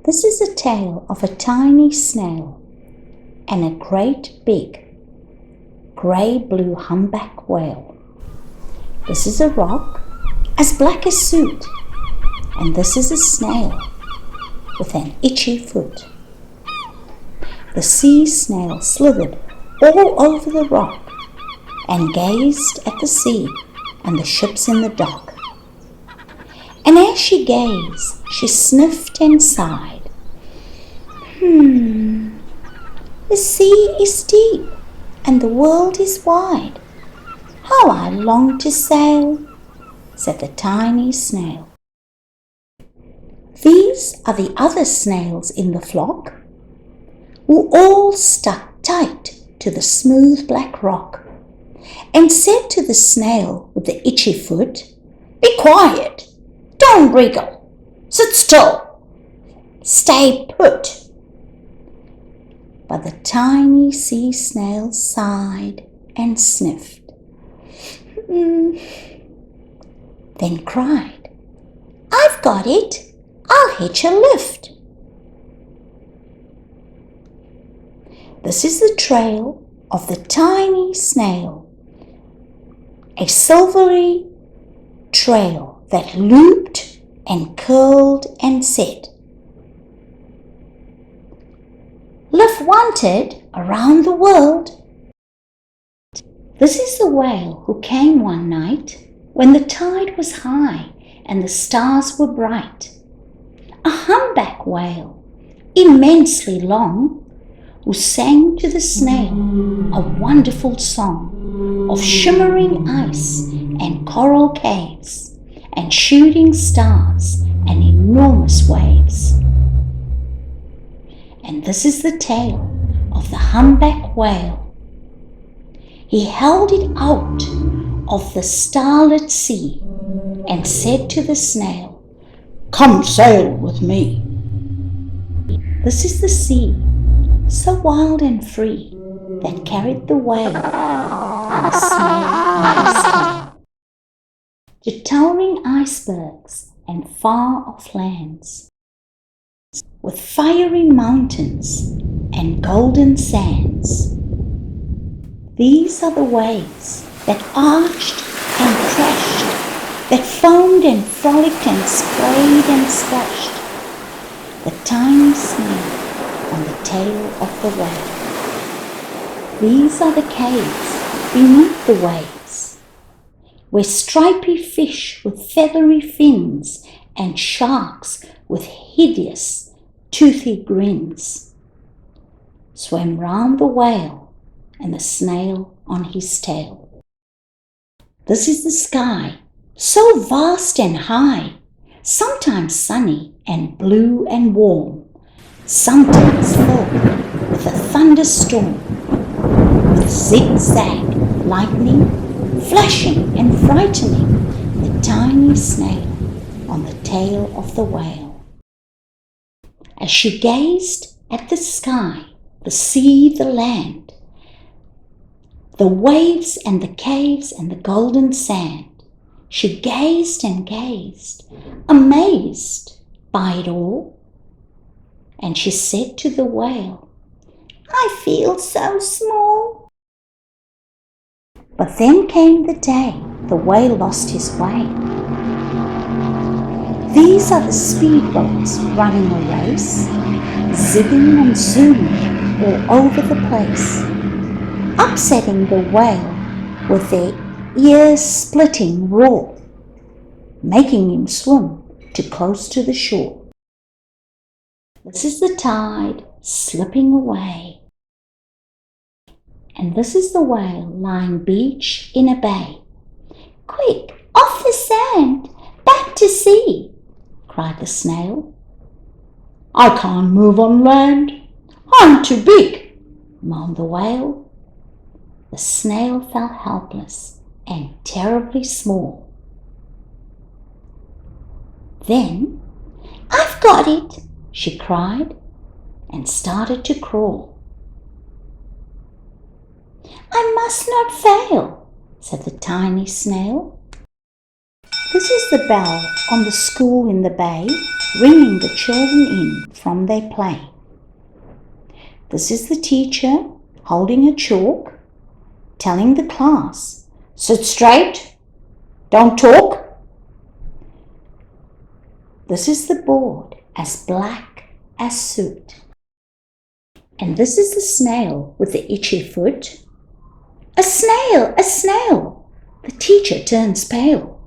This is a tale of a tiny snail and a great big grey-blue humpback whale. This is a rock as black as soot, and this is a snail with an itchy foot. The sea snail slithered all over the rock and gazed at the sea and the ships in the dock. And as she gazed, she sniffed and sighed. The sea is deep and the world is wide. How I long to sail, said the tiny snail. These are the other snails in the flock, who all stuck tight to the smooth black rock, and said to the snail with the itchy foot, "Be quiet, don't wriggle, sit still, stay put." But the tiny sea snail sighed and sniffed, then cried, "I've got it, I'll hitch a lift." This is the trail of the tiny snail, a silvery trail that looped and curled and said, "Lift wanted around the world." This is the whale who came one night when the tide was high and the stars were bright. A humpback whale, immensely long, who sang to the snail a wonderful song of shimmering ice and coral caves and shooting stars and enormous waves. And this is the tale of the humpback whale. He held it out of the starlit sea and said to the snail, "Come sail with me." This is the sea, so wild and free, that carried the whale and the snail on his tail to towering icebergs and far-off lands, with fiery mountains and golden sands. These are the waves that arched and crashed, that foamed and frolicked and sprayed and splashed the tiny snail on the tail of the whale. These are the caves beneath the waves, where stripy fish with feathery fins and sharks with hideous toothy grins swam round the whale and the snail on his tail. This is the sky, so vast and high, sometimes sunny and blue and warm, sometimes filled with a thunderstorm, with zigzag lightning flashing and frightening the tiny snail on the tail of the whale. As she gazed at the sky, the sea, the land, the waves and the caves and the golden sand, she gazed and gazed, amazed by it all. And she said to the whale, "I feel so small." But then came the day the whale lost his way. These are the speedboats running a race, zipping and zooming all over the place, upsetting the whale with their ear-splitting roar, making him swim too close to the shore. This is the tide slipping away, and this is the whale lying beach in a bay. "Quick, off the sand, back to sea," cried the snail. "I can't move on land, I'm too big," moaned the whale. The snail fell helpless and terribly small. Then, "I've got it," she cried, and started to crawl. "I must not fail," said the tiny snail. This is the bell on the school in the bay ringing the children in from their play. This is the teacher holding a chalk, telling the class, "Sit straight, don't talk." This is the board, as black as soot. And this is the snail with the itchy foot. "A snail, a snail!" The teacher turns pale.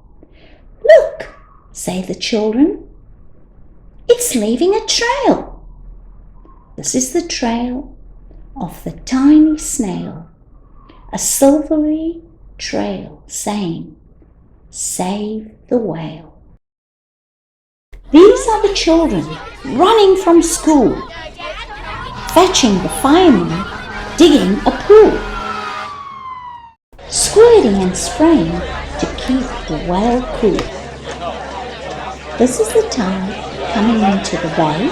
"Look," say the children, "it's leaving a trail." This is the trail of the tiny snail, a silvery trail saying, "Save the whale." These are the children running from school, fetching the fireman, digging a pool, squirting and spraying to keep the whale cool. This is the tide coming into the bay,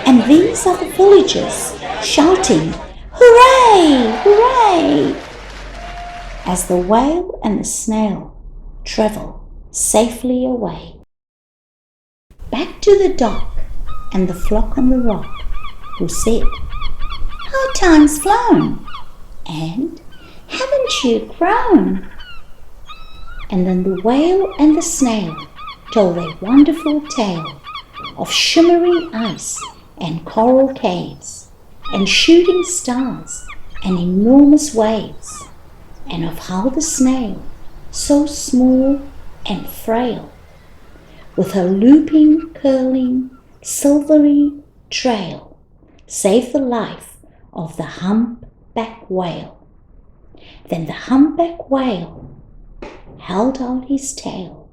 and these are the villagers shouting, "Hooray! Hooray!" as the whale and the snail travel safely away. Back to the dock and the flock on the rock, who said, "How time's flown, and haven't you grown?" And then the whale and the snail told their wonderful tale of shimmering ice and coral caves, and shooting stars and enormous waves, and of how the snail, so small and frail, with her looping, curling, silvery trail, saved the life of the humpback whale. Then the humpback whale held out his tail,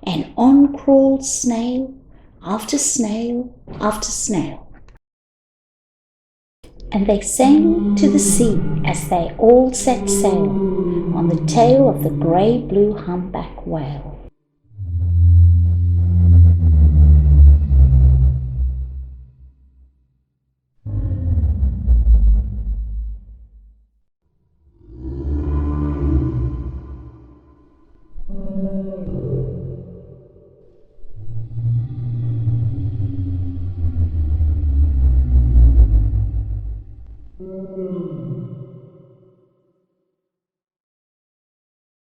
and on crawled snail after snail after snail. And they sang to the sea as they all set sail on the tail of the grey-blue humpback whale.